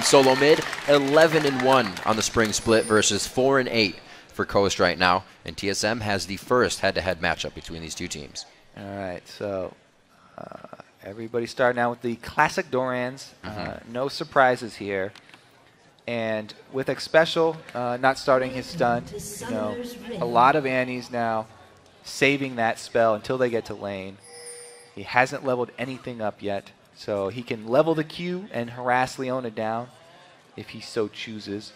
Solo Mid. 11-1 on the spring split versus 4-8 for Coast right now. And TSM has the first head-to-head matchup between these two teams. All right, so everybody starting out with the classic Dorans. No surprises here. And with X Special not starting his stun, you know, a lot of Annies now saving that spell until they get to lane. He hasn't leveled anything up yet, so he can level the Q and harass Leona down if he so chooses.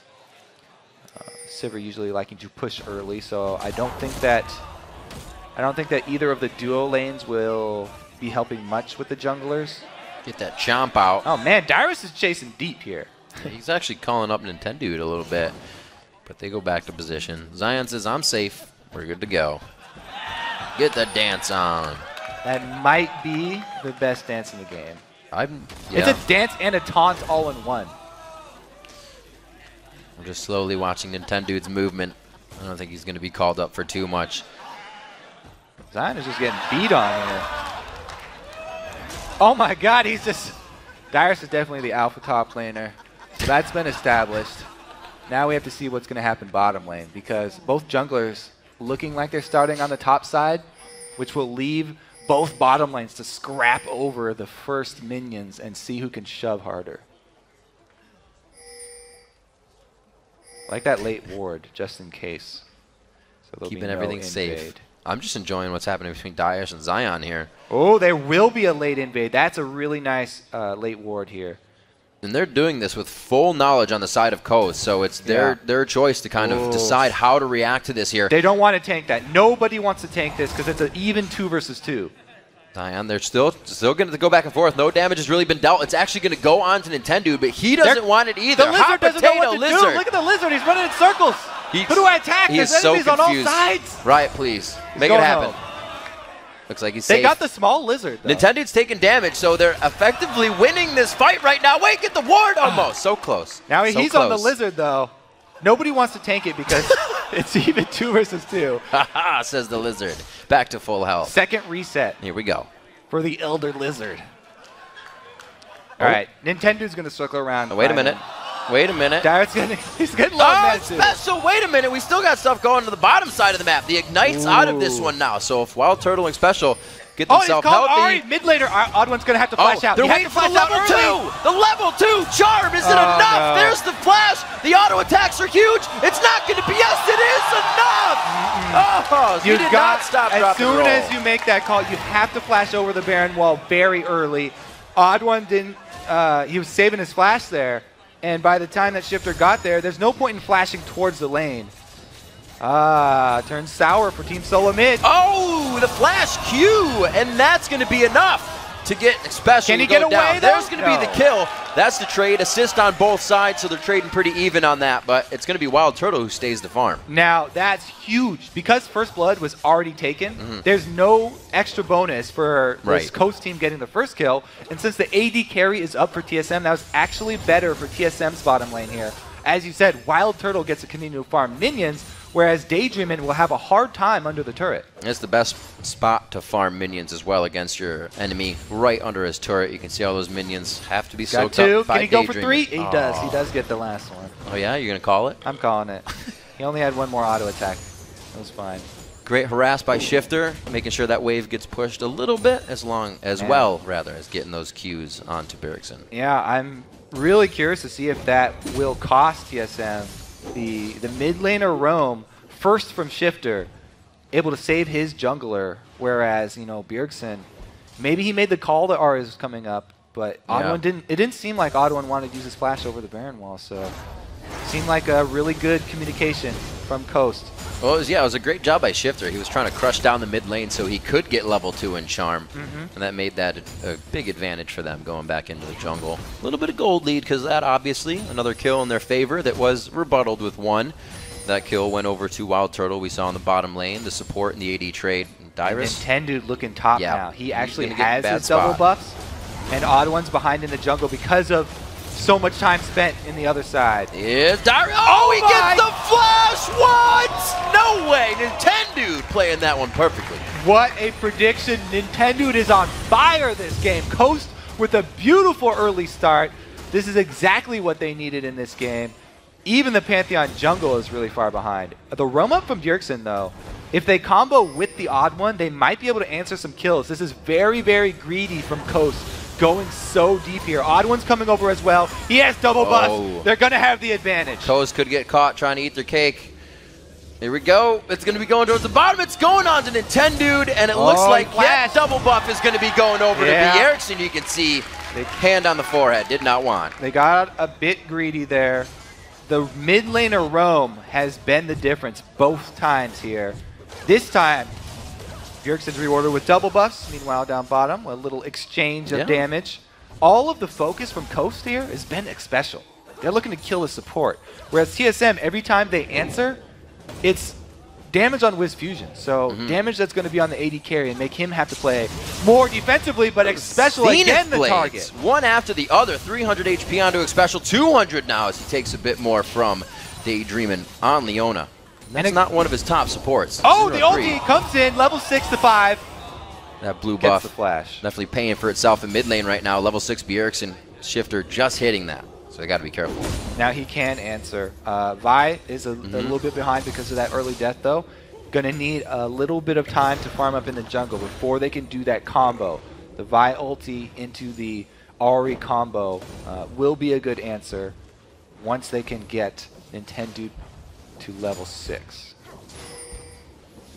Sivir usually liking to push early, so I don't think that either of the duo lanes will be helping much with the junglers. Get that chomp out. Oh man, Dyrus is chasing deep here. He's actually calling up Nintendo a little bit, but they go back to position. Zion says, I'm safe. We're good to go. Get the dance on. That might be the best dance in the game. Yeah. It's a dance and a taunt all in one. I'm just slowly watching Nintendo's movement. I don't think he's going to be called up for too much. Zion is just getting beat on here. Oh my god, he's just... Dyrus is definitely the alpha top laner. So that's been established. Now we have to see what's going to happen bottom lane, because both junglers looking like they're starting on the top side, which will leave both bottom lanes to scrap over the first minions and see who can shove harder. Like that late ward, just in case. So keeping everything safe. I'm just enjoying what's happening between Dyrus and Zion here. Oh, there will be a late invade. That's a really nice late ward here. And they're doing this with full knowledge on the side of Coast, so it's their choice to kind of decide how to react to this here. They don't want to tank that. Nobody wants to tank this because it's an even 2 versus 2. Zion, they're still going to go back and forth. No damage has really been dealt. It's actually going to go on to Nintendo, but he doesn't want it either. The lizard doesn't know what to do. Look at the lizard. He's running in circles. Who do I attack? He's There's so enemies on all confused. sides. Right, please. Make it happen. Looks like he's safe. They got the small lizard, though. Nintendo's taking damage, so they're effectively winning this fight right now. Wait, get the ward almost. So close. Now so he's close. on the lizard, though. Nobody wants to tank it because it's even 2 versus 2. Haha, says the lizard. Back to full health. Second reset. Here we go. For the Elder Lizard. All right, Nintendo's going to circle around. Wait a minute. Wait a minute. Dyrus he's getting low. Special. Wait a minute. We still got stuff going to the bottom side of the map. The Ignite's out of this one now. So if Wild Turtle and Special get themselves healthy. Ari, mid laner. Odd One's going to have to flash out. They're waiting for the level 2. The level 2 charm. Is it enough? No. There's the flash. The auto attacks are huge. It's not going to be. Yes, it is enough. Oh, so you did not stop. As soon as you make that call, you have to flash over the Baron wall very early. Odd One didn't. He was saving his flash there. And by the time that Shifter got there, there's no point in flashing towards the lane. Turns sour for Team Solo Mid. Oh, the flash Q, and that's going to be enough to get Special. Can he get away, though? There's going to be the kill. That's the trade. Assist on both sides, so they're trading pretty even on that, but it's going to be Wild Turtle who stays the farm. Now, that's huge. Because First Blood was already taken, there's no extra bonus for this Coast team getting the first kill, and since the AD carry is up for TSM, that was actually better for TSM's bottom lane here. As you said, Wild Turtle gets to continue to farm minions, whereas Daydreamin will have a hard time under the turret. It's the best spot to farm minions as well against your enemy, right under his turret. You can see all those minions have to be soaked up by Can he go for 3? He does. He does get the last one. Oh yeah? You're going to call it? I'm calling it. He only had one more auto attack. That was fine. Great harass by Shifter, making sure that wave gets pushed a little bit as getting those Qs onto Bjergsen. Yeah, I'm really curious to see if that will cost TSM the mid laner roam first from Shifter, able to save his jungler, whereas, you know, Bjergsen, maybe he made the call that R is coming up, but Odd One it didn't seem like Odd One wanted to use his flash over the Baron wall, so it seemed like a really good communication from Coast. Well, it was a great job by Shifter. He was trying to crush down the mid lane so he could get level 2 in Charm. And that made that a big advantage for them going back into the jungle. A little bit of gold lead because that, obviously, another kill in their favor that was rebuttaled with 1. That kill went over to Wild Turtle. We saw in the bottom lane the support in the AD trade. Dyrus. Nintendo looking top now. He actually has his double buffs. And Odd One's behind in the jungle because of so much time spent in the other side. Is Dyrus. Oh, he gets the flash! What? No way! Nintendo playing that one perfectly. What a prediction. Nintendo is on fire this game. Coast with a beautiful early start. This is exactly what they needed in this game. Even the Pantheon jungle is really far behind. The roam up from Bjergsen, though, if they combo with the odd one, they might be able to answer some kills. This is very, very greedy from Coast, going so deep here. Odd one's coming over as well. He has double buff. They're going to have the advantage. Coast could get caught trying to eat their cake. Here we go. It's going to be going towards the bottom. It's going on to Nintendude, and it looks like that double buff is going to be going over to Bjergsen. You can see the hand on the forehead. Did not want. They got a bit greedy there. The mid laner roam has been the difference both times here. This time, Bjergsen's rewarded with double buffs. Meanwhile, down bottom, a little exchange of damage. All of the focus from Coast here has been special. They're looking to kill the support. Whereas TSM, every time they answer, it's damage on Wiz Fusion. So damage that's going to be on the AD carry and make him have to play more defensively, but Xpecial again the target. One after the other, 300 HP onto Xpecial, 200 now as he takes a bit more from Daydreamin' on Leona. That's not one of his top supports. Oh, the ulti comes in, level 6 to 5. That blue buff, the flash. Definitely paying for itself in mid lane right now. Level 6 Bjergsen, Shifter just hitting that. So they got to be careful. Now he can answer. Vi is a little bit behind because of that early death, though. Gonna need a little bit of time to farm up in the jungle before they can do that combo. The Vi ulti into the Ahri combo will be a good answer once they can get Nintendude to level 6.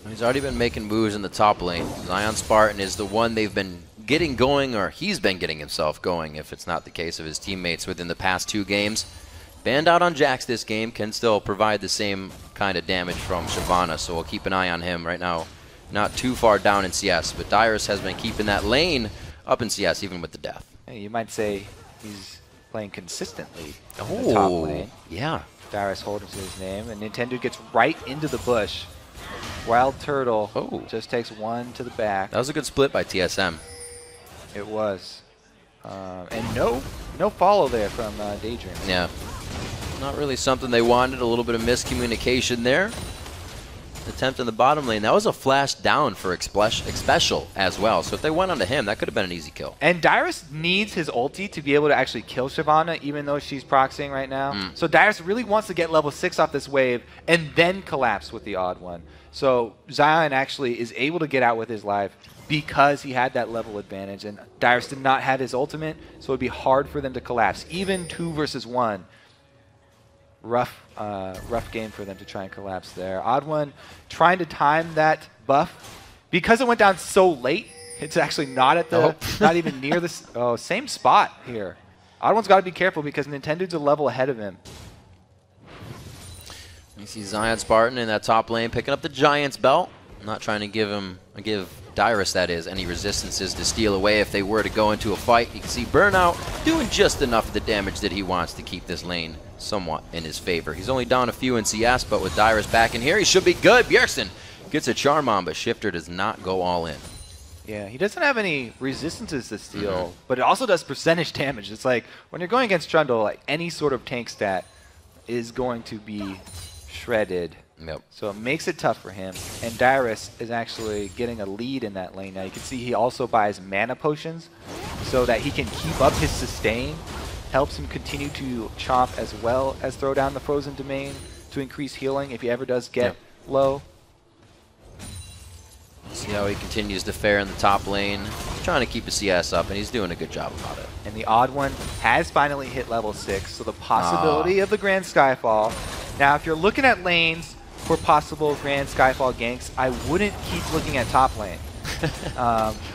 He's already been making moves in the top lane. Zion Spartan is the one they've been getting going, or he's been getting himself going, if it's not the case of his teammates within the past 2 games. Banned out on Jax this game, can still provide the same kind of damage from Shyvana, so we'll keep an eye on him right now. Not too far down in CS, but Dyrus has been keeping that lane up in CS, even with the death. Hey, you might say he's playing consistently in the top lane. Yeah. Dyrus Holden's his name, and Nintendo gets right into the bush. Wild Turtle just takes one to the back. That was a good split by TSM. It was. And no follow there from Daydream. Yeah. Not really something they wanted. A little bit of miscommunication there. Attempt in the bottom lane. That was a flash down for Xpecial as well. So if they went onto him, that could have been an easy kill. And Dyrus needs his ulti to be able to actually kill Shyvana, even though she's proxying right now. So Dyrus really wants to get level 6 off this wave and then collapse with the odd one. So Zion actually is able to get out with his life because he had that level advantage. And Dyrus did not have his ultimate, so it would be hard for them to collapse. Even 2 versus 1. Rough game for them to try and collapse there. Odd one trying to time that buff. Because it went down so late, it's actually not at the, not even near this, same spot here. Odd one's got to be careful because Nintendo's a level ahead of him. You see Zion Spartan in that top lane picking up the Giant's belt. I'm not trying to give Dyrus, that is, any resistances to steal away if they were to go into a fight. You can see Burnout doing just enough of the damage that he wants to keep this lane somewhat in his favor. He's only down a few in CS, but with Dyrus back in here, he should be good. Bjergsen gets a charm on, but Shifter does not go all in. Yeah, he doesn't have any resistances to steal, but it also does percentage damage. It's like when you're going against Trundle, like any sort of tank stat is going to be shredded. Yep. So it makes it tough for him. And Dyrus is actually getting a lead in that lane now. You can see he also buys mana potions so that he can keep up his sustain. Helps him continue to chomp as well as throw down the frozen domain to increase healing if he ever does get low. See how he continues to fare in the top lane. He's trying to keep his CS up, and he's doing a good job about it. And the odd one has finally hit level 6, so the possibility of the Grand Skyfall. Now, if you're looking at lanes for possible Grand Skyfall ganks, I wouldn't keep looking at top lane.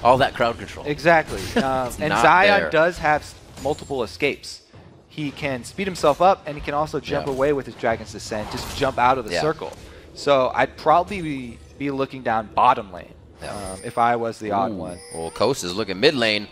All that crowd control. Exactly. And Zion does have multiple escapes. He can speed himself up, and he can also jump away with his Dragon's Descent, just jump out of the circle. So I'd probably be looking down bottom lane if I was the odd one. Well, Coast is looking mid lane.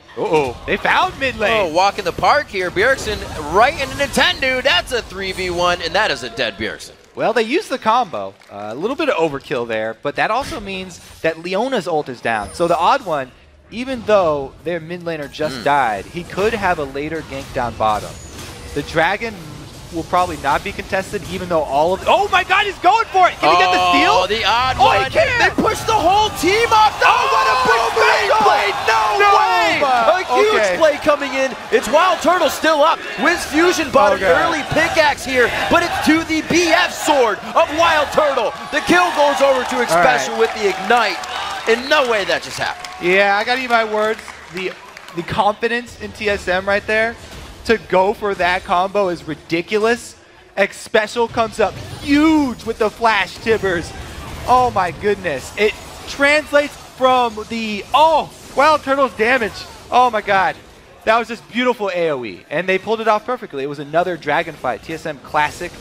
They found mid lane. Oh, walk in the park here. Bjergsen right into Nintendo. That's a 3v1, and that is a dead Bjergsen. Well, they used the combo. A little bit of overkill there, but that also means that Leona's ult is down. So the odd one, even though their mid laner just died, he could have a later gank down bottom. The dragon will probably not be contested, even though all of... Oh my god, he's going for it! Can he get the steal? Oh, the odd one. He can! They pushed the whole team up. What a boomerang play! No way! A huge play coming in. It's Wild Turtle still up. Wiz Fusion bought an early pickaxe here, but it's to the BF sword of Wild Turtle. The kill goes over to Xpecial with the Ignite. In no way that just happened. Yeah, I gotta eat my words. The confidence in TSM right there to go for that combo is ridiculous. Xpecial comes up huge with the flash tibbers. Oh my goodness. It translates from the, Wild Turtle's damage. Oh my god. That was just beautiful AoE. And they pulled it off perfectly. It was another dragon fight. TSM classic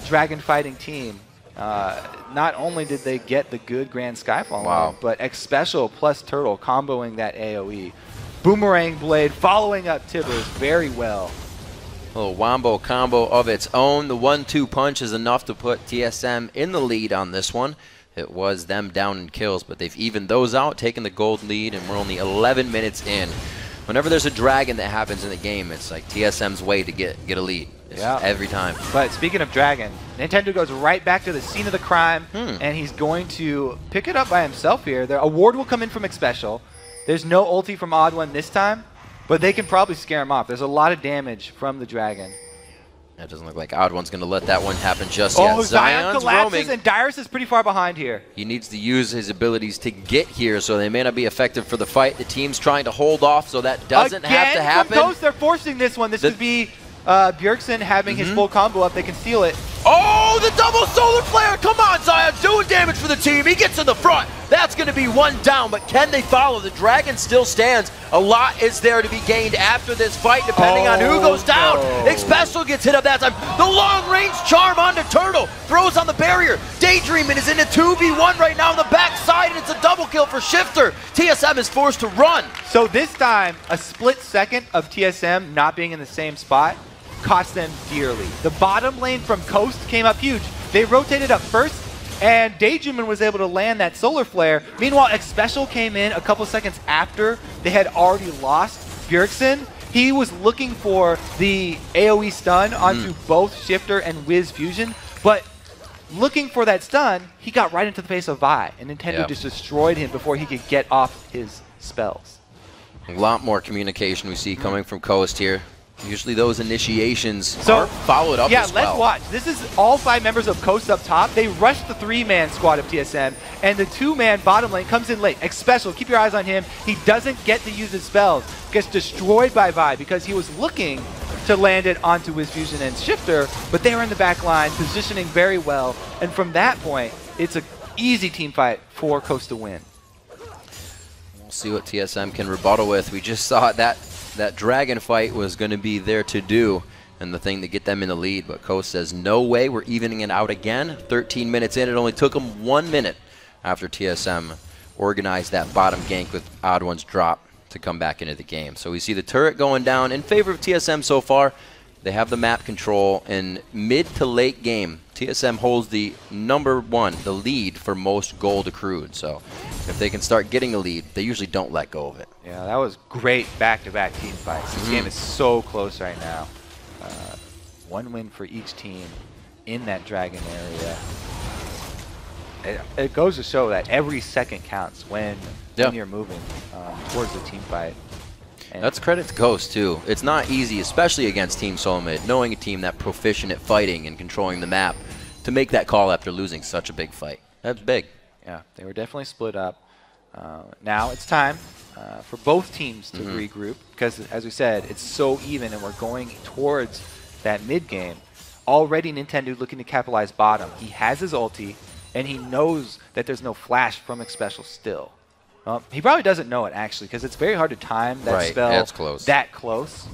dragon fighting team. Not only did they get the good Grand Skyfall win, but Xpecial plus Turtle comboing that AoE. Boomerang Blade following up Tibbers very well. A little wombo combo of its own. The 1-2 punch is enough to put TSM in the lead on this one. It was them down in kills, but they've evened those out, taken the gold lead, and we're only 11 minutes in. Whenever there's a dragon that happens in the game, it's like TSM's way to get a lead. Every time. But speaking of dragon, Nintendo goes right back to the scene of the crime, and he's going to pick it up by himself here. The award will come in from Xpecial. There's no ulti from Odd One this time, but they can probably scare him off. There's a lot of damage from the dragon. It doesn't look like Odd One's going to let that one happen just yet. Zion collapses, roaming, and Dyrus is pretty far behind here. He needs to use his abilities to get here, so they may not be effective for the fight. The team's trying to hold off, so that doesn't have to happen. From Ghost, they're forcing this one. This could be Bjergsen having his full combo up. They can steal it. Oh, the double solar flare! Come on, Zion, doing damage for the team. He gets to the front. That's going to be one down, but can they follow? The dragon still stands. A lot is there to be gained after this fight, depending on who goes down. Xpecial gets hit up that time. The long-range charm onto Turtle. Throws on the barrier. Daydreaming is in a 2v1 right now on the backside, and it's a double kill for Shifter. TSM is forced to run. So this time, a split second of TSM not being in the same spot cost them dearly. The bottom lane from Coast came up huge. They rotated up first, and Daydreamin was able to land that solar flare. Meanwhile, Xpecial came in a couple seconds after they had already lost Bjergsen. He was looking for the AoE stun onto both Shifter and Wiz Fusion, but looking for that stun, he got right into the face of Vi, and Nintendo just destroyed him before he could get off his spells. A lot more communication we see coming from Coast here. Usually those initiations are followed up as well. Yeah, let's watch. This is all 5 members of Coast up top. They rushed the 3-man squad of TSM, and the 2-man bottom lane comes in late. Xpecial, keep your eyes on him. He doesn't get to use his spells. Gets destroyed by Vi because he was looking to land it onto Wiz Fusion and Shifter, but they were in the back line, positioning very well. And from that point, it's an easy team fight for Coast to win. We'll see what TSM can rebuttal with. We just saw that dragon fight was going to be there to do and the thing to get them in the lead, but Coast says no way, we're evening it out again. 13 minutes in, it only took them 1 minute after TSM organized that bottom gank with Odd One's drop to come back into the game. So we see the turret going down in favor of TSM so far. They have the map control, and mid to late game, TSM holds the #1, the lead for most gold accrued. So if they can start getting a lead, they usually don't let go of it. Yeah, that was great back-to-back team fights. This game is so close right now. 1 win for each team in that dragon area. It goes to show that every second counts when you're moving towards the team fight. And that's credit to Ghost, too. It's not easy, especially against Team Solomid, knowing a team that proficient at fighting and controlling the map, to make that call after losing such a big fight. That's big. Yeah, they were definitely split up. Now it's time for both teams to regroup, because, as we said, it's so even, and we're going towards that mid-game. Already Nintendo looking to capitalize bottom. He has his ulti, and he knows that there's no flash from Xpecial still. He probably doesn't know it, actually, because it's very hard to time that spell that close.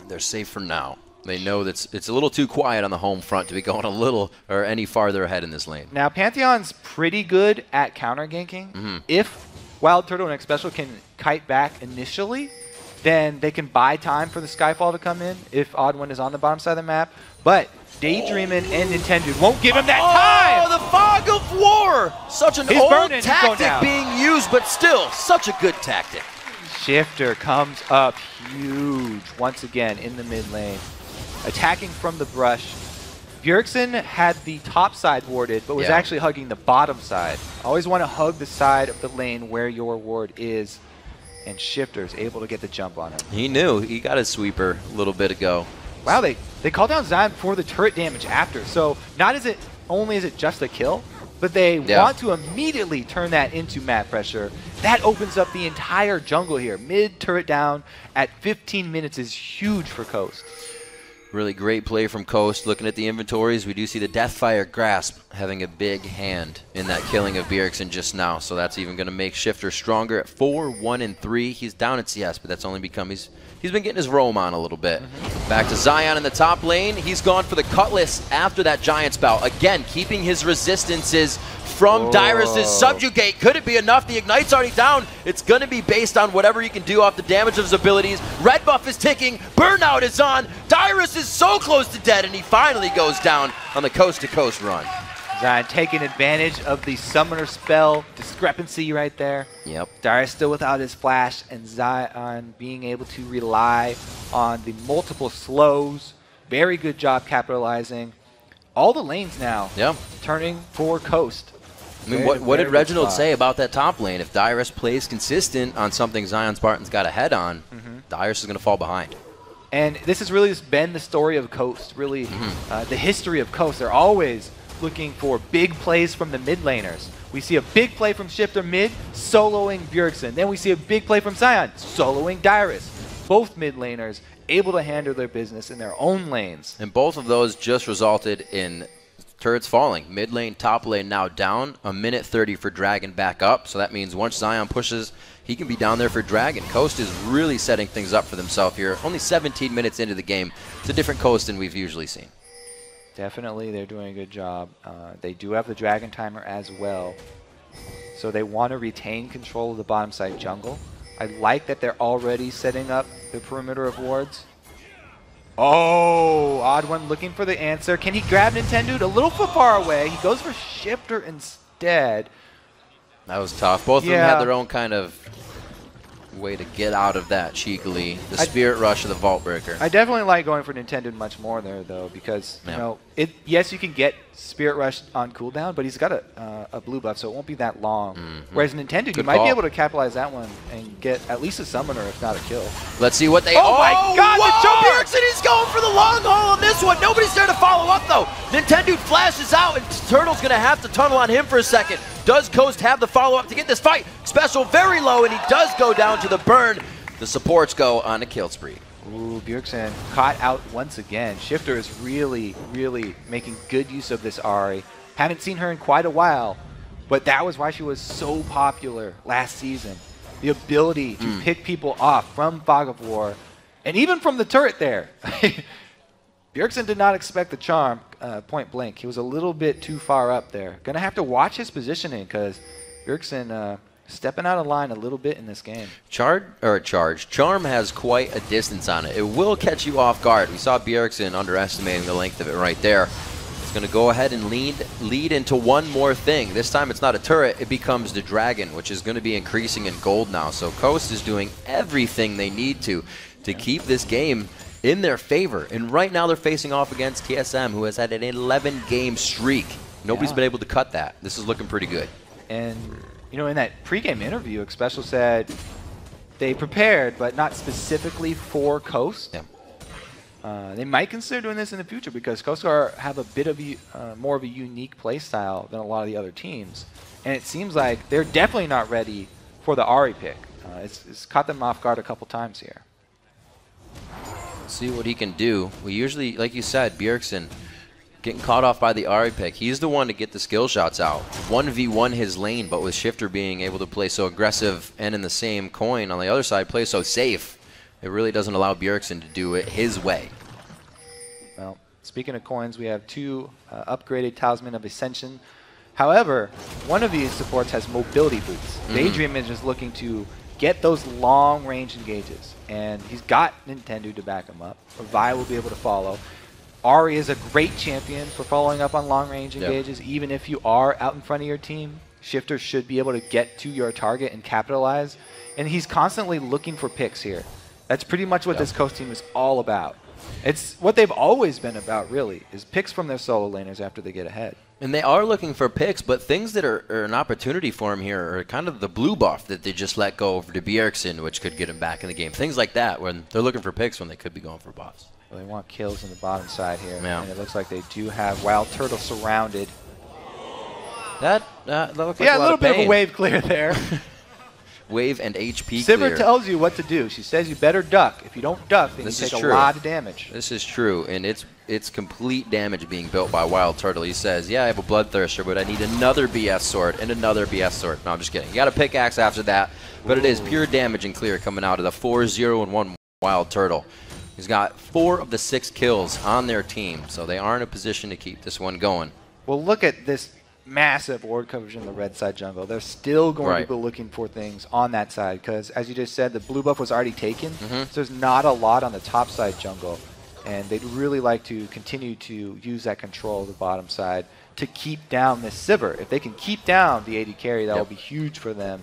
They're safe for now. They know that it's a little too quiet on the home front to be going a little or any farther ahead in this lane. Now, Pantheon's pretty good at counter ganking. If Wild Turtle and Xpecial can kite back initially, then they can buy time for the Skyfall to come in if Odd One is on the bottom side of the map. But Daydreamin and Nintendo won't give him that time! Oh, the Fog of War! Such an old tactic being used, but still, such a good tactic. Shifter comes up huge once again in the mid lane. Attacking from the brush. Bjergsen had the top side warded, but was actually hugging the bottom side. Always want to hug the side of the lane where your ward is, and Shifter's able to get the jump on him. He knew. He got his sweeper a little bit ago. Wow, they called down Zion for the turret damage after. So not only is it just a kill, but they want to immediately turn that into map pressure. That opens up the entire jungle here. Mid turret down at 15 minutes is huge for Coast. Really great play from Coast. Looking at the inventories, we do see the Deathfire Grasp having a big hand in that killing of Bjergsen just now. So that's even going to make Shifter stronger at 4, 1, and 3. He's down at CS, but that's only become he's been getting his roam on a little bit. Back to Zion in the top lane. He's gone for the Cutlass after that Giant Spell. Again, keeping his resistances from Dyrus' Subjugate. Could it be enough? The Ignite's already down. It's going to be based on whatever he can do off the damage of his abilities. Red buff is ticking. Burnout is on. Dyrus is so close to dead, and he finally goes down on the coast-to-coast run. Zion taking advantage of the Summoner Spell discrepancy right there. Yep. Dyrus still without his flash, and Zion being able to rely on the multiple slows. Very good job capitalizing. All the lanes now turning for Coast. I mean, what did Reginald say about that top lane? If Dyrus plays consistent on something Zion Spartan's got a head on, Dyrus is going to fall behind. And this has really just been the story of Coast, really the history of Coast. They're always looking for big plays from the mid laners. We see a big play from Shifter mid, soloing Bjergsen. Then we see a big play from Zion, soloing Dyrus. Both mid laners able to handle their business in their own lanes. And both of those just resulted in turrets falling. Mid lane, top lane now down. A minute 30 for Dragon back up. So that means once Zion pushes, he can be down there for Dragon. Coast is really setting things up for themselves here. Only 17 minutes into the game. It's a different Coast than we've usually seen. Definitely, they're doing a good job. They do have the Dragon timer as well. So they want to retain control of the bottom side jungle. I like that they're already setting up the perimeter of wards. Oh, Odd One looking for the answer. Can he grab Nintendo? A little bit far away. He goes for Shifter instead. That was tough. Both of them had their own kind of way to get out of that cheekily. The Spirit Rush of the Vault Breaker. I definitely like going for Nintendo much more there, though, because, you know, yes, you can get Spirit Rush on cooldown, but he's got a blue buff, so it won't be that long. Whereas Nintendo, you might be able to capitalize that one and get at least a summoner, if not a kill. Let's see what they... Oh, my God, the charge! Bjergsen is going for the long haul on this one. Nobody's there to follow up, though. Nintendo flashes out, and Turtle's going to have to tunnel on him for a second. Does Coast have the follow-up to get this fight? Special very low, and he does go down to the burn. The supports go on a kill spree. Ooh, Bjergsen caught out once again. Shifter is really, really making good use of this Ahri. Haven't seen her in quite a while, but that was why she was so popular last season. The ability to pick people off from Fog of War, and even from the turret there. Bjergsen did not expect the charm point blank. He was a little bit too far up there. Going to have to watch his positioning because Bjergsen stepping out of line a little bit in this game. Charm has quite a distance on it. It will catch you off guard. We saw Bjergsen underestimating the length of it right there. It's going to go ahead and lead into one more thing. This time it's not a turret. It becomes the Dragon, which is going to be increasing in gold now. So Coast is doing everything they need to keep this game in their favor. And right now they're facing off against TSM, who has had an 11-game streak. Nobody's been able to cut that. This is looking pretty good. And, you know, in that pregame interview, Xpecial said they prepared, but not specifically for Coast. They might consider doing this in the future because Coast Guard have a bit of more of a unique play style than a lot of the other teams. And it seems like they're definitely not ready for the Ahri pick. It's caught them off guard a couple times here. See what he can do. We usually, like you said, Bjergsen getting caught off by the Ahri pick. He's the one to get the skill shots out. 1v1 his lane, but with Shifter being able to play so aggressive and in the same coin on the other side, play so safe, it really doesn't allow Bjergsen to do it his way. Well, speaking of coins, we have two upgraded Talisman of Ascension. However, one of these supports has mobility boots. Daydream is just looking to get those long-range engages, and he's got Nintendo to back him up. Vi will be able to follow. Ahri is a great champion for following up on long-range engages, even if you are out in front of your team. Shifter should be able to get to your target and capitalize. And he's constantly looking for picks here. That's pretty much what this Coast team is all about. It's what they've always been about, really, is picks from their solo laners after they get ahead. And they are looking for picks, but things that are an opportunity for him here are kind of the blue buff that they just let go over to Bjergsen, which could get him back in the game. Things like that, when they're looking for picks when they could be going for buffs. Well, they want kills on the bottom side here, yeah. And it looks like they do have Wild Turtle surrounded. That looked like a little bit of a wave clear there. Wave and HP Sivir clear. tells you what to do. She says you better duck. If you don't duck, then you take a lot of damage. This is true, and it's complete damage being built by Wild Turtle. He says, yeah, I have a Bloodthirster, but I need another BS sword and another BS sword. No, I'm just kidding. You got a pickaxe after that, but it is pure damage and clear coming out of the 4-0-1 Wild Turtle. He's got 4 of the 6 kills on their team, so they are in a position to keep this one going. Well, look at this massive ward coverage in the red side jungle. They're still going to be looking for things on that side because, as you just said, the blue buff was already taken, so there's not a lot on the top side jungle. And they'd really like to continue to use that control of the bottom side to keep down this Sivir. If they can keep down the AD carry, that will be huge for them.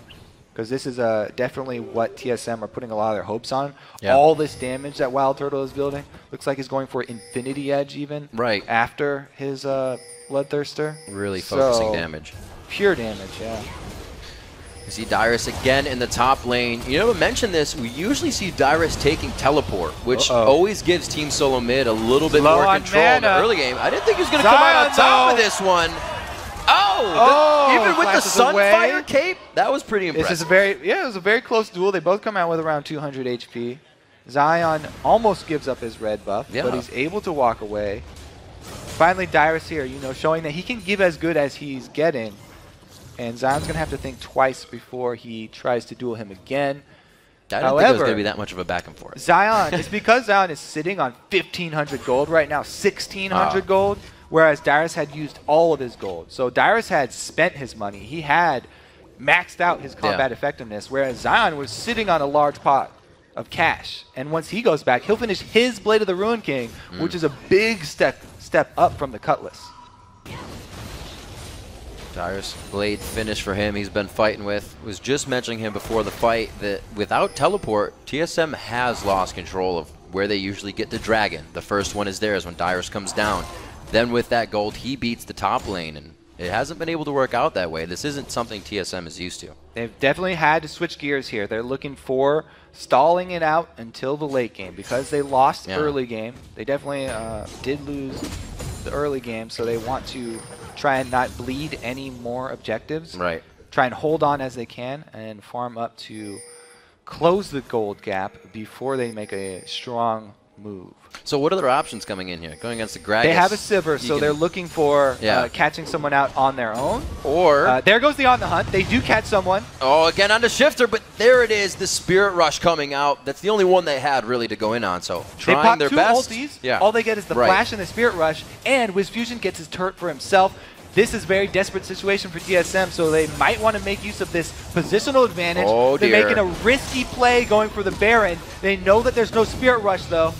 Because this is definitely what TSM are putting a lot of their hopes on. All this damage that Wild Turtle is building. Looks like he's going for Infinity Edge even after his Bloodthirster. Really focusing damage. Pure damage, yeah. You see Dyrus again in the top lane. You know, to mention this, we usually see Dyrus taking teleport, which always gives Team Solo Mid a little bit more control in the early game. I didn't think he was going to come out on top of this one. Even with the Sunfire cape, that was pretty impressive. This is it was a very close duel. They both come out with around 200 HP. Zion almost gives up his red buff, but he's able to walk away. Finally, Dyrus here, showing that he can give as good as he's getting. And Zion's going to have to think twice before he tries to duel him again. I didn't think it was going to be that much of a back and forth. Zion, it's because Zion is sitting on 1,500 gold right now, 1,600 gold, whereas Dyrus had used all of his gold. So Dyrus had spent his money. He had maxed out his combat effectiveness, whereas Zion was sitting on a large pot of cash. And once he goes back, he'll finish his Blade of the Ruin King, which is a big step up from the Cutlass. Dyrus Blade finish for him he's been fighting with. Was just mentioning him before the fight that without teleport, TSM has lost control of where they usually get the dragon. The first one is theirs when Dyrus comes down. Then with that gold, he beats the top lane, and it hasn't been able to work out that way. This isn't something TSM is used to. They've definitely had to switch gears here. They're looking for stalling it out until the late game because they lost early game. They definitely did lose the early game, so they want to try and not bleed any more objectives. Try and hold on as they can and farm up to close the gold gap before they make a strong move. So what are their options coming in here? Going against the Gragas? They have a Sivir, so they're looking for catching someone out on their own. Or there goes the On the Hunt. They do catch someone. Oh, again on the Shifter, but there it is, the Spirit Rush coming out. That's the only one they had really to go in on, so trying their best. Ultis. All they get is the Flash and the Spirit Rush, and WizFusion gets his turret for himself. This is a very desperate situation for TSM, so they might want to make use of this positional advantage. They're making a risky play going for the Baron. They know that there's no Spirit Rush, though.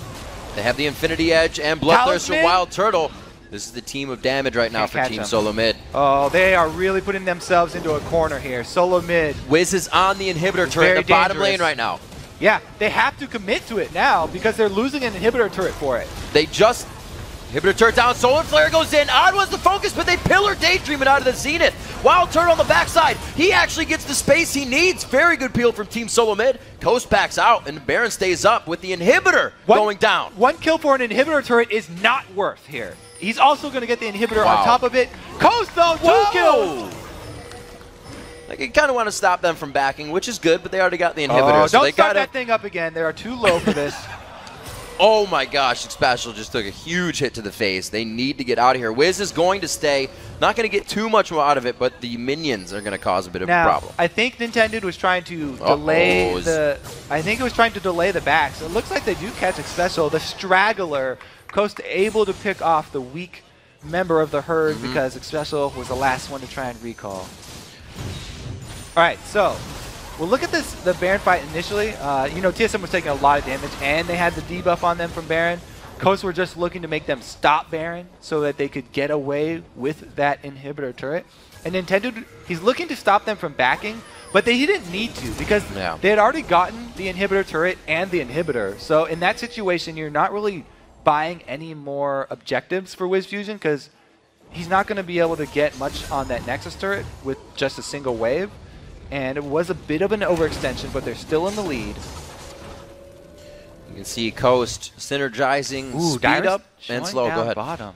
They have the Infinity Edge and Bloodthirster Wild Turtle. This is the team of damage right now for Team Solo Mid. Oh, they are really putting themselves into a corner here. Solo Mid. Wiz is on the inhibitor turret in the bottom lane right now. Yeah, they have to commit to it now because they're losing an inhibitor turret for it. They just... Inhibitor turret down, Solar Flare goes in. Odd was the focus, but they pillar Daydreaming out of the Zenith. Wild Turtle on the backside. He actually gets the space he needs. Very good peel from Team Solo Mid. Coast backs out, and Baron stays up with the inhibitor going down. One kill for an inhibitor turret is not worth here. He's also going to get the inhibitor on top of it. Coast, though, 2 kills. Like, you kind of want to stop them from backing, which is good, but they already got the inhibitor. So don't start that thing up again. They are too low for this. Oh my gosh, Special just took a huge hit to the face. They need to get out of here. Wiz is going to stay. Not going to get too much out of it, but the minions are going to cause a bit of a problem. I think Nintendo was trying to delay the backs. It looks like they do catch Special. The Straggler, Coast able to pick off the weak member of the herd because Special was the last one to try and recall. All right, so we'll look at the Baron fight initially. TSM was taking a lot of damage, and they had the debuff on them from Baron. Coast were just looking to make them stop Baron so that they could get away with that inhibitor turret. And Nintendo, he's looking to stop them from backing, but he didn't need to because they had already gotten the inhibitor turret and the inhibitor. So in that situation, you're not really buying any more objectives for WizFusion because he's not going to be able to get much on that Nexus turret with just a single wave. And it was a bit of an overextension, but they're still in the lead. You can see Coast synergizing, speed up and slow. Go ahead. Bottom.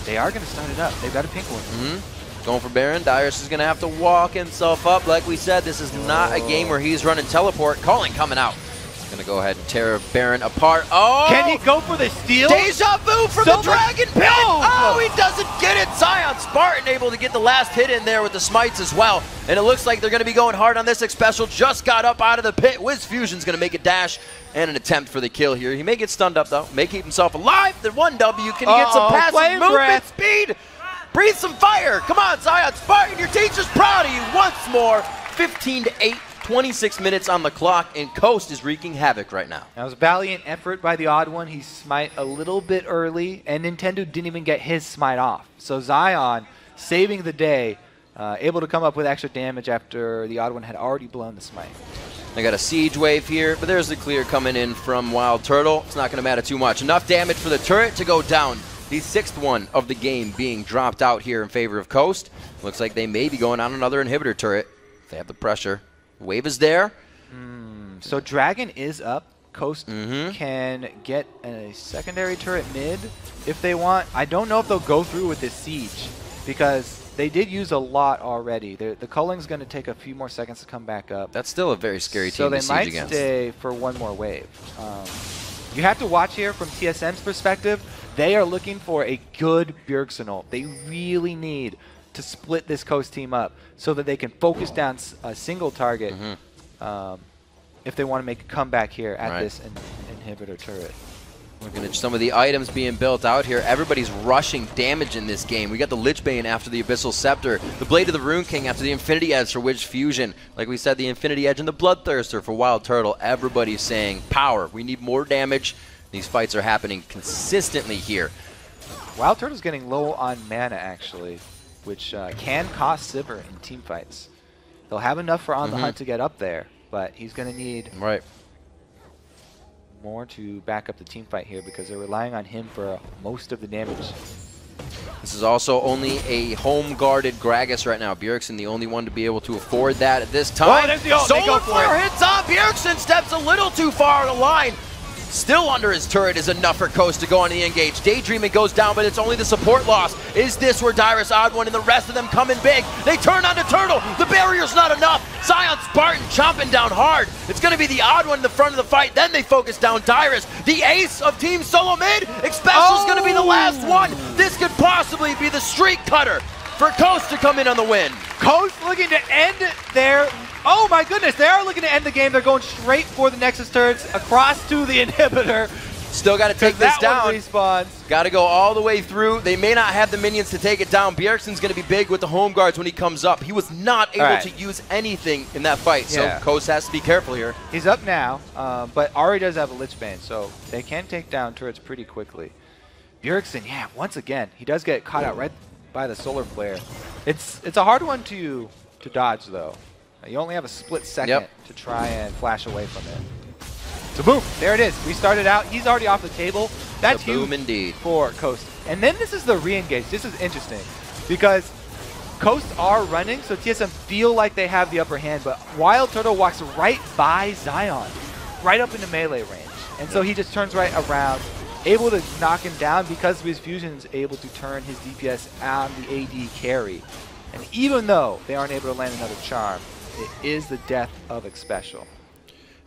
They are going to start it up. They've got a pink one. Going for Baron. Dyrus is going to have to walk himself up. Like we said, this is not a game where he's running teleport. Calling coming out. He's going to go ahead and tear Baron apart. Oh! Can he go for the steal? Deja vu from the Dragon Pit! Oh, he doesn't get it! Zion Spartan able to get the last hit in there with the smites as well. And it looks like they're going to be going hard on this Xpecial. Just got up out of the pit. WizFusion's going to make a dash and an attempt for the kill here. He may get stunned up, though. May keep himself alive. The 1W. Can he get some passive movement speed? Breathe some fire. Come on, Zion Spartan. Your teacher's proud of you once more. 15-8, 26 minutes on the clock, and Coast is wreaking havoc right now. That was a valiant effort by the Odd One. He smite a little bit early, and Nintendo didn't even get his smite off. So Zion saving the day, able to come up with extra damage after the Odd One had already blown the smite. They got a siege wave here, but there's the clear coming in from Wild Turtle. It's not going to matter too much. Enough damage for the turret to go down. The 6th one of the game being dropped out here in favor of Coast. Looks like they may be going on another inhibitor turret. They have the pressure. Wave is there. So Dragon is up. Coast can get a secondary turret mid if they want. I don't know if they'll go through with this siege because they did use a lot already. The culling's going to take a few more seconds to come back up. That's still a very scary team to siege against. So they might stay for one more wave. You have to watch here from TSM's perspective. They are looking for a good Bjergsen ult. They really need to split this Coast team up so that they can focus down a single target if they want to make a comeback here at this inhibitor turret. Looking at some of the items being built out here. Everybody's rushing damage in this game. We got the Lichbane after the Abyssal Scepter, the Blade of the Rune King after the Infinity Edge for WizFusion. Like we said, the Infinity Edge and the Bloodthirster for Wild Turtle. Everybody's saying power. We need more damage. These fights are happening consistently here. Wild Turtle's getting low on mana, actually, which can cost Sivir in team fights. They'll have enough for On the Hunt to get up there, but he's going to need more to back up the team fight here because they're relying on him for most of the damage. This is also only a home-guarded Gragas right now. Bjergsen the only one to be able to afford that at this time. Oh, there's the ult. Solar Flare hits on. Bjergsen steps a little too far on the line. Still under his turret is enough for Coast to go on the engage. Daydreaming goes down, but it's only the support loss. Is this where Dyrus Odd One and the rest of them come in big? They turn on the Turtle. The barrier's not enough. Zion Spartan chomping down hard. It's going to be the Odd One in the front of the fight. Then they focus down Dyrus. The ace of Team Solo Mid. Xpecial's going to be the last one. This could possibly be the streak cutter for Coast to come in on the win. Coast looking to end their... Oh my goodness, they are looking to end the game. They're going straight for the Nexus turrets across to the inhibitor. Still got to take this down. Respawns. Got to go all the way through. They may not have the minions to take it down. Bjergsen's going to be big with the home guards when he comes up. He was not able to use anything in that fight, so Coast has to be careful here. He's up now, but Ahri does have a Lichbane, so they can take down turrets pretty quickly. Bjergsen, once again, he does get caught out right by the Solar Flare. It's a hard one to dodge, though. You only have a split second to try and flash away from it. So boom, there it is. We started out. He's already off the table. That's huge boom indeed for Coast. And then this is the re-engage. This is interesting because Coast are running, so TSM feel like they have the upper hand, but Wild Turtle walks right by Zion, right up into melee range. And so he just turns right around, able to knock him down because WizFusion is able to turn his DPS on the AD carry. And even though they aren't able to land another charm, it is the death of Xpecial.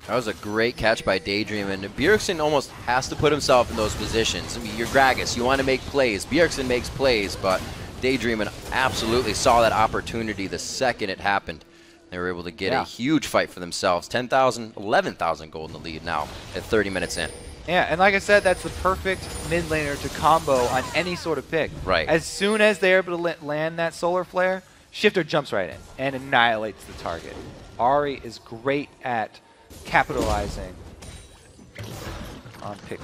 That was a great catch by Daydream, and Bjergsen almost has to put himself in those positions. I mean, you're Gragas, you want to make plays. Bjergsen makes plays, but Daydream absolutely saw that opportunity the second it happened. They were able to get a huge fight for themselves. 10,000, 11,000 gold in the lead now at 30 minutes in. Yeah, and like I said, that's the perfect mid laner to combo on any sort of pick. Right. As soon as they're able to land that Solar Flare, Shifter jumps right in and annihilates the target. Ahri is great at capitalizing on pick.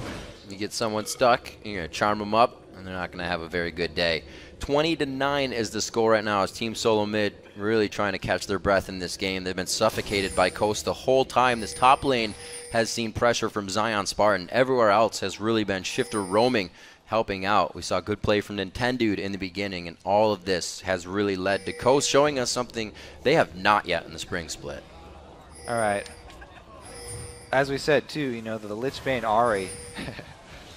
You get someone stuck, you're going to charm them up, and they're not going to have a very good day. 20-9 is the score right now as Team Solo Mid really trying to catch their breath in this game. They've been suffocated by Coast the whole time. This top lane has seen pressure from Zion Spartan. Everywhere else has really been Shifter roaming, helping out. We saw good play from Nintendude in the beginning, and all of this has really led to Coast showing us something they have not yet in the spring split. All right. As we said, too, you know, the Lichbane Ahri,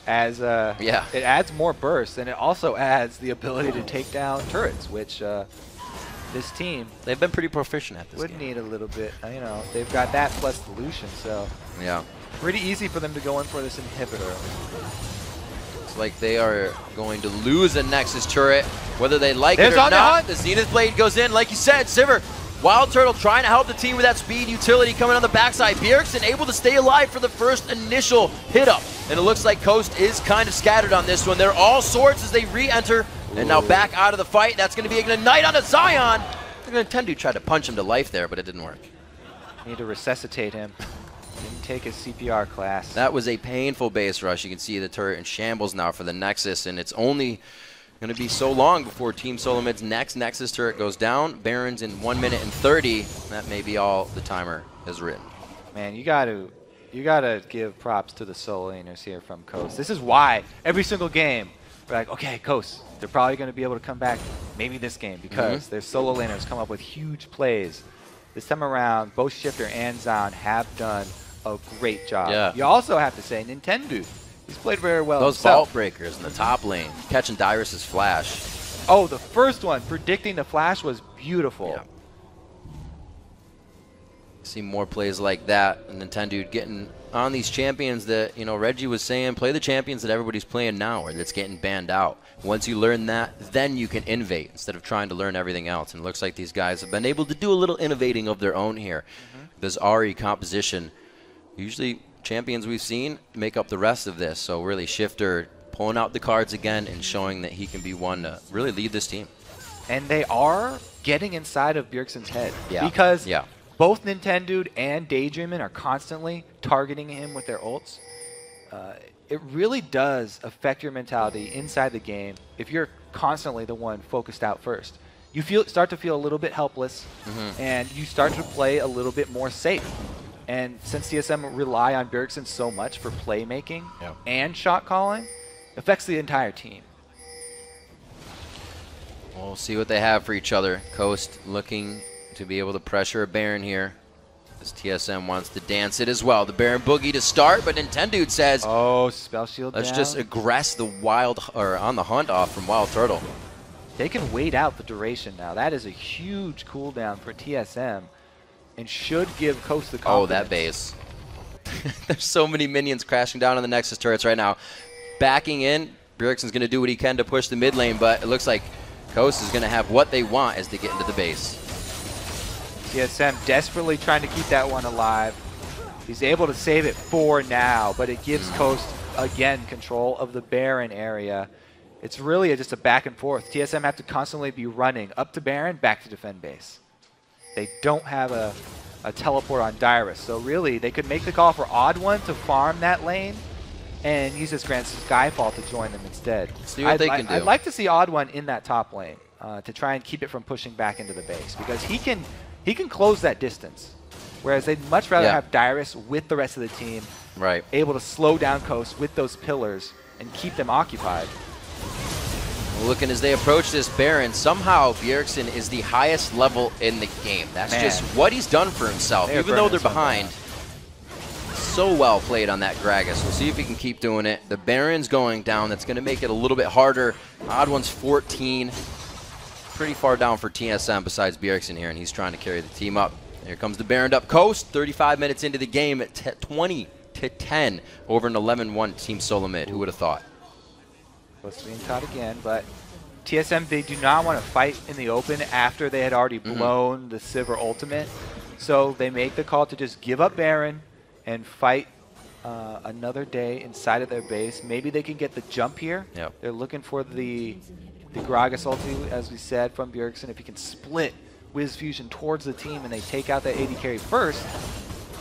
as it adds more burst, and it also adds the ability to take down turrets, which this team, they've been pretty proficient at this would game. Need a little bit. You know, they've got that plus the Lucian, so yeah, pretty easy for them to go in for this inhibitor. It's like they are going to lose a Nexus turret, whether they like it or not. The Zenith Blade goes in, like you said, Sivir. Wild Turtle trying to help the team with that speed utility coming on the backside. Bjergsen able to stay alive for the first initial hit up. And it looks like Coast is kind of scattered on this one. They're all swords as they re-enter. And now back out of the fight. That's going to be an ignite on a Zion. They're going to tend to try to punch him to life there, but it didn't work. Need to resuscitate him. Didn't take his CPR class. That was a painful base rush. You can see the turret in shambles now for the Nexus. And it's only going to be so long before Team Solo Mid's next Nexus turret goes down. Barons in 1 minute and 30. That may be all the timer has written. Man, you gotta give props to the solo laners here from Coast. This is why every single game we're like, okay, Coast, they're probably going to be able to come back maybe this game because their solo laners come up with huge plays. This time around, both Shifter and Zion have done a great job. Yeah. You also have to say Nintendude. He's played very well. Those vault breakers in the top lane, catching Dyrus's flash. Oh, the first one, predicting the flash was beautiful. Yeah. See more plays like that, and Nintendude getting on these champions that, you know, Reggie was saying, play the champions that everybody's playing now or that's getting banned out. Once you learn that, then you can innovate instead of trying to learn everything else. And it looks like these guys have been able to do a little innovating of their own here. This Ahri composition, usually champions we've seen make up the rest of this. So really Shifter pulling out the cards again and showing that he can be one to really lead this team. And they are getting inside of Bjergsen's head. Yeah. Because both Nintendude and Daydreamin are constantly targeting him with their ults. It really does affect your mentality inside the game if you're constantly the one focused out first. You start to feel a little bit helpless, and you start to play a little bit more safe. And since TSM rely on Bjergsen so much for playmaking and shot calling, affects the entire team. We'll see what they have for each other. Coast looking to be able to pressure a Baron here. As TSM wants to dance it as well. The Baron Boogie to start, but Nintendude says, oh, spell shield let's down. just aggress the wild, or on the hunt off from Wild Turtle. They can wait out the duration now. That is a huge cooldown for TSM and should give Coast the confidence. Oh, that base. There's so many minions crashing down on the Nexus turrets right now. Backing in, Bjergsen's going to do what he can to push the mid lane, but it looks like Coast is going to have what they want as they get into the base. TSM desperately trying to keep that one alive. He's able to save it for now, but it gives Coast, again, control of the Baron area. It's really just a back and forth. TSM have to constantly be running up to Baron, back to defend base. They don't have a teleport on Dyrus, so really they could make the call for Odd One to farm that lane and use his Grand Skyfall to join them instead. See what they can do. I'd like to see Odd One in that top lane to try and keep it from pushing back into the base because he can close that distance, whereas they'd much rather have Dyrus with the rest of the team, able to slow down Coast with those pillars and keep them occupied. Looking as they approach this Baron, somehow Bjergsen is the highest level in the game. That's just what he's done for himself, even though they're behind. So well played on that Gragas. We'll see if he can keep doing it. The Baron's going down. That's going to make it a little bit harder. Odd One's 14. Pretty far down for TSM besides Bjergsen here, and he's trying to carry the team up. Here comes the Baron up Coast. 35 minutes into the game at 20-10 over an 11-1 Team Solo Mid. Who would have thought? Close to being caught again, but TSM, they do not want to fight in the open after they had already blown the Sivir ultimate. So they make the call to just give up Baron and fight another day inside of their base. Maybe they can get the jump here. They're looking for the Gragas ulti, as we said, from Bjergsen. If he can split Wiz Fusion towards the team and they take out that AD carry first,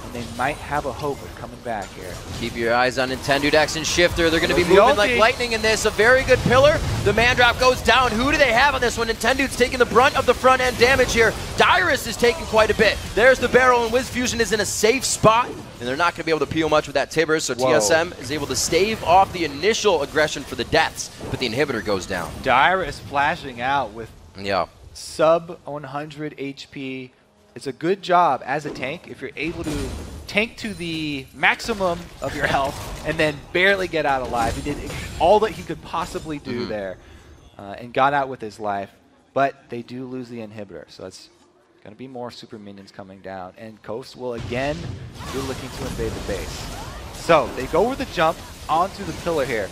and they might have a hope of coming back here. Keep your eyes on Nintendo X and Shifter. They're going to be moving like lightning in this. A very good pillar. The man drop goes down. Who do they have on this one? Nintendo's taking the brunt of the front end damage here. Dyrus is taking quite a bit. There's the barrel, and Wiz Fusion is in a safe spot, and they're not going to be able to peel much with that Tibbers, so TSM is able to stave off the initial aggression for the deaths, but the inhibitor goes down. Dyrus flashing out with sub 100 HP. It's a good job as a tank if you're able to tank to the maximum of your health and then barely get out alive. He did all that he could possibly do there and got out with his life. But they do lose the inhibitor, so that's going to be more super minions coming down. And Coast will again be looking to invade the base. So they go with the jump onto the pillar here.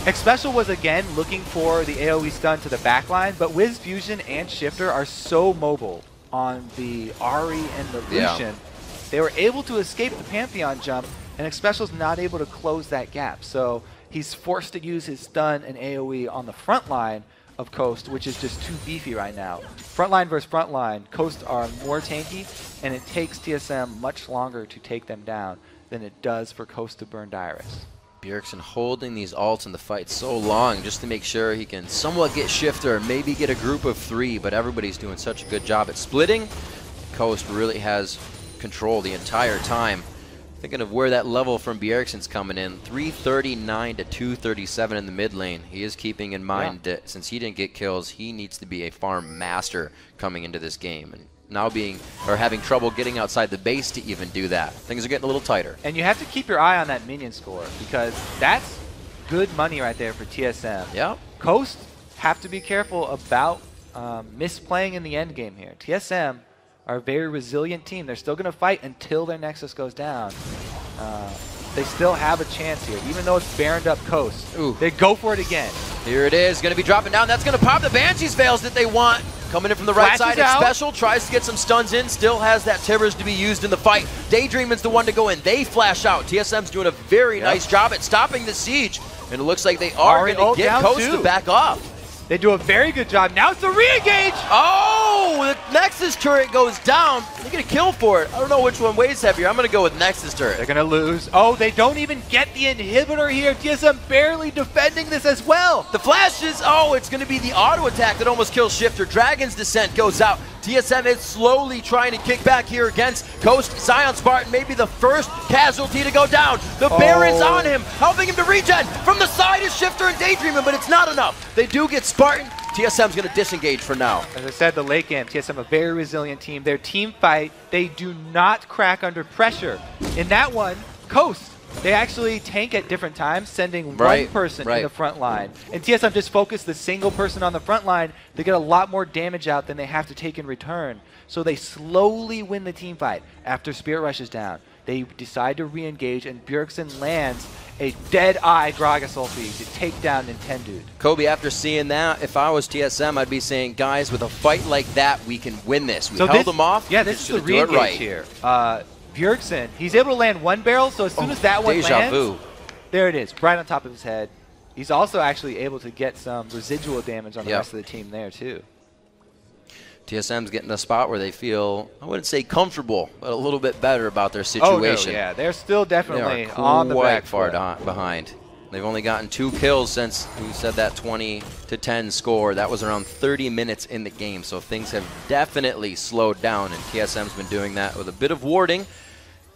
X-Special was again looking for the AoE stun to the backline, but Wiz Fusion and Shifter are so mobile on the Ahri and the Lucian. They were able to escape the Pantheon jump, and X-Special's not able to close that gap. So he's forced to use his stun and AoE on the front line of Coast, which is just too beefy right now. Frontline versus frontline, Coast are more tanky, and it takes TSM much longer to take them down than it does for Coast to burn Dyrus. Bjergsen holding these ults in the fight so long just to make sure he can somewhat get Shifter, maybe get a group of 3, but everybody's doing such a good job at splitting. Coast really has control the entire time. Thinking of where that level from Bjergsen's coming in, 339 to 237 in the mid lane. He is keeping in mind that since he didn't get kills, he needs to be a farm master coming into this game. And now having trouble getting outside the base to even do that. Things are getting a little tighter. And you have to keep your eye on that minion score because that's good money right there for TSM. Yeah. Coast have to be careful about misplaying in the end game here. TSM are a very resilient team. They're still going to fight until their Nexus goes down. They still have a chance here, even though it's Baroned up Coast. Ooh. They go for it again. Here it is, going to be dropping down. That's going to pop the Banshee's veils that they want. Coming in from the right side, X-Special tries to get some stuns in, still has that Tibbers to be used in the fight. Daydreamin's the one to go in. They flash out. TSM's doing a very nice job at stopping the siege, and it looks like they are going to get Coast to back off. They do a very good job. Now it's the re-engage! Oh, the Nexus turret goes down. They get a kill for it. I don't know which one weighs heavier. I'm going to go with Nexus turret. They're going to lose. Oh, they don't even get the inhibitor here. TSM barely defending this as well. The flashes. Oh, it's going to be the auto attack that almost kills Shifter. Dragon's Descent goes out. TSM is slowly trying to kick back here against Coast. Zion Spartan may be the first casualty to go down. The Baron's on him, helping him to regen. From the side is Shifter and Daydreamin, but it's not enough. They do get Spartan. TSM's going to disengage for now. As I said, the late game, TSM a very resilient team. Their team fight, they do not crack under pressure. In that one, Coast, they actually tank at different times, sending one person in the front line. And TSM just focus the single person on the front line. They get a lot more damage out than they have to take in return. So they slowly win the team fight. After Spirit rushes down, they decide to re-engage, and Bjergsen lands a dead-eye Gragas ulti to take down Nintendo. Kobe, after seeing that, if I was TSM, I'd be saying, guys, with a fight like that, we can win this. We held them off. Yeah, this is the re-engage here. Bjergsen, he's able to land one barrel, so as soon as that one lands, there it is, right on top of his head. He's also actually able to get some residual damage on the rest of the team there, too. TSM's getting a spot where they feel, I wouldn't say comfortable, but a little bit better about their situation. Oh, no, yeah, they're still definitely on the back far behind. They've only gotten 2 kills since we said that 20-10 score. That was around 30 minutes in the game, so things have definitely slowed down, and TSM's been doing that with a bit of warding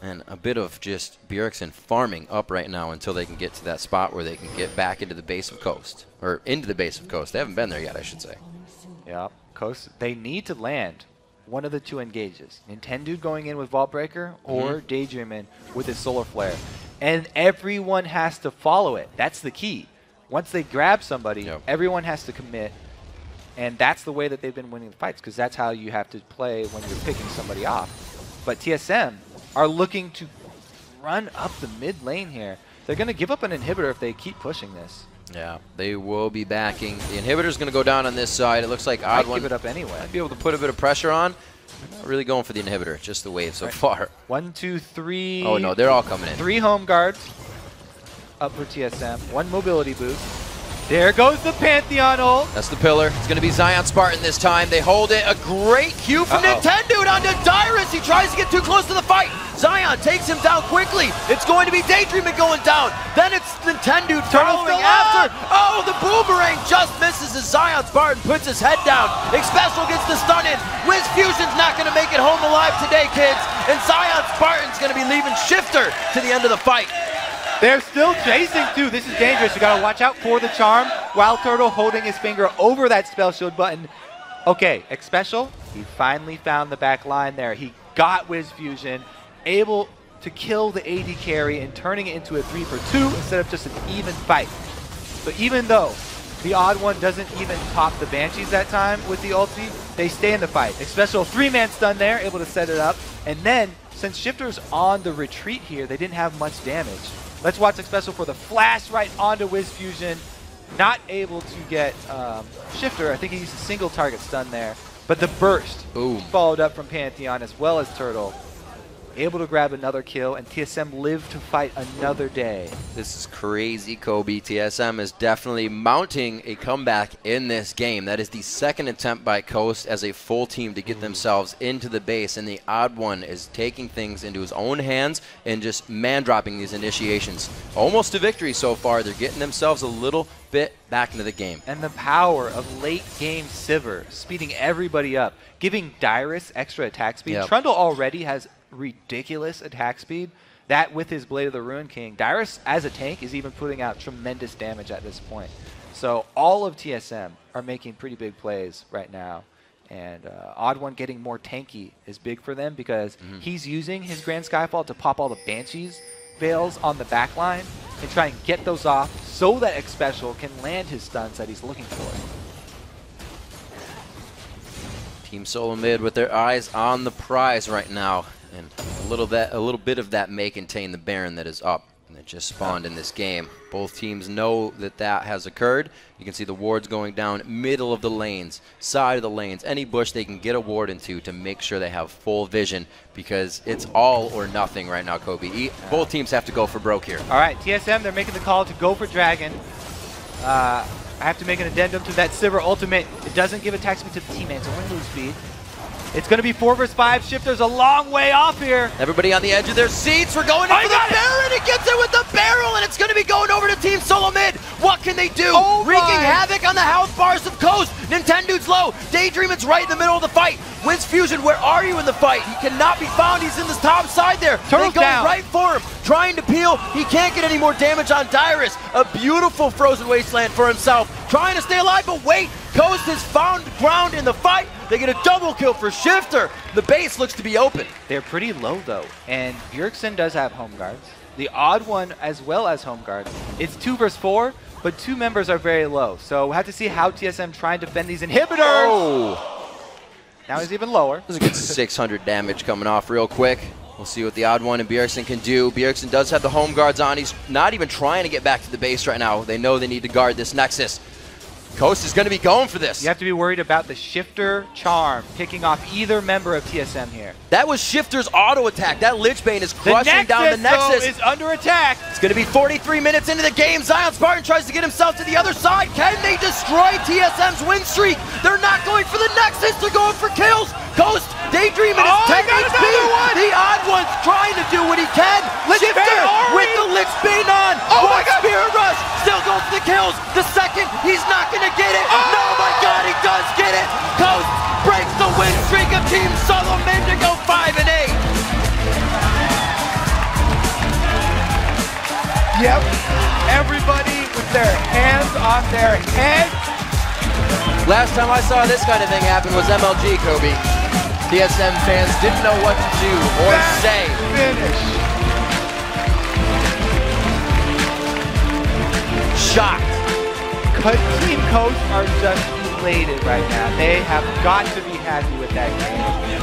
and a bit of just Bjergsen farming up right now until they can get to that spot where they can get back into the base of Coast, or into the base of Coast. They haven't been there yet, I should say. Yeah. Coast, they need to land one of the 2 engages. Nintendo going in with Vault Breaker or Daydreamin with his Solar Flare. And everyone has to follow it. That's the key. Once they grab somebody, everyone has to commit. And that's the way that they've been winning the fights, because that's how you have to play when you're picking somebody off. But TSM are looking to run up the mid lane here. They're going to give up an inhibitor if they keep pushing this. Yeah, they will be backing. The inhibitor's going to go down on this side. It looks like Odd One give it up anyway. Might be able to put a bit of pressure on. I'm not really going for the inhibitor, just the wave so far. 1, 2, 3. Oh, no, they're all coming in. 3 home guards up for TSM. 1 mobility boost. There goes the Pantheon ult. That's the pillar. It's going to be Zion Spartan this time. They hold it. A great Q from Nintendo onto Dyrus. He tries to get too close to the fight. Zion takes him down quickly. It's going to be Daydreaming going down. Then it's Nintendo following after. Oh, the boomerang just misses as Zion Spartan puts his head down. Xpecial gets the stun in. Wiz Fusion's not going to make it home alive today, kids. And Zion Spartan's going to be leaving Shifter to the end of the fight. They're still chasing too. This is dangerous. You gotta watch out for the charm. Wild Turtle holding his finger over that spell shield button. Okay, Xpecial, he finally found the back line there. He got Wiz Fusion, able to kill the AD carry and turning it into a 3-for-2 instead of just an even fight. So even though the odd one doesn't even top the Banshees that time with the ulti, they stay in the fight. Xpecial 3-man stun there, able to set it up. And then, since Shifter's on the retreat here, they didn't have much damage. Let's watch Xpecial for the flash right onto Wiz Fusion. Not able to get Shifter. I think he used a single target stun there. But the burst followed up from Pantheon as well as Turtle. Able to grab another kill, and TSM lived to fight another day. This is crazy, Kobe. TSM is definitely mounting a comeback in this game. That is the second attempt by Coast as a full team to get themselves into the base, and the odd one is taking things into his own hands and just man-dropping these initiations. Almost to victory so far. They're getting themselves a little bit back into the game. And the power of late-game Sivir, speeding everybody up, giving Dyrus extra attack speed. Yep. Trundle already has ridiculous attack speed. That with his Blade of the Ruin King, Dyrus as a tank is even putting out tremendous damage at this point. So all of TSM are making pretty big plays right now. And Odd One getting more tanky is big for them because he's using his Grand Skyfall to pop all the Banshees veils on the back line and try and get those off so that Xpecial can land his stuns that he's looking for. Team Solo Mid with their eyes on the prize right now. And a little bit of that may contain the Baron that is up and that just spawned in this game. Both teams know that that has occurred. You can see the wards going down middle of the lanes, side of the lanes, any bush they can get a ward into to make sure they have full vision because it's all or nothing right now, Kobe. Both teams have to go for broke here. All right, TSM, they're making the call to go for Dragon. I have to make an addendum to that Sivir ultimate. It doesn't give attack speed to the teammate, it's only move speed. It's going to be 4 versus 5. Shifter's a long way off here. Everybody on the edge of their seats. We're going in for the Baron. He gets it with the barrel, and it's going to be going over to Team Solo Mid. What can they do? Wreaking havoc on the health bars of Coast. Nintendo's low. Daydreaming's right in the middle of the fight. Wiz Fusion, where are you in the fight? He cannot be found. He's in the top side there. Turtle's they go down. right for him, trying to peel. He can't get any more damage on Dyrus. A beautiful frozen wasteland for himself. Trying to stay alive, but wait. Coast has found ground in the fight. They get a double kill for Shifter. The base looks to be open. They're pretty low, though, and Bjergsen does have home guards. The Odd One as well as home guards. It's 2 versus 4, but 2 members are very low. So we'll have to see how TSM try and defend these inhibitors. Oh. Now he's even lower. There's a good 600 damage coming off real quick. We'll see what the Odd One and Bjergsen can do. Bjergsen does have the home guards on. He's not even trying to get back to the base right now. They know they need to guard this Nexus. Coast is going to be going for this. You have to be worried about the Shifter Charm picking off either member of TSM here. That was Shifter's auto attack. That Lichbane is crushing down the Nexus. Though, is under attack. It's going to be 43 minutes into the game. Zion Spartan tries to get himself to the other side. Can they destroy TSM's win streak? They're not going for the Nexus. They're going for kills. Coast, Daydreaming is 10 HP. The Odd One's trying to do what he can. Shifter with the Lichbane on. Oh my God. Spirit Rush still going for the kills. The second, he's not going to get it. Oh. No, my God, he does get it. Coast breaks the win streak of Team Solo Mid to go 5-8. Yep. Everybody with their hands on their heads. Last time I saw this kind of thing happen was MLG, Kobe. TSM fans didn't know what to do or say. Finish. Shocked. Team Coast are just elated right now. They have got to be happy with that game.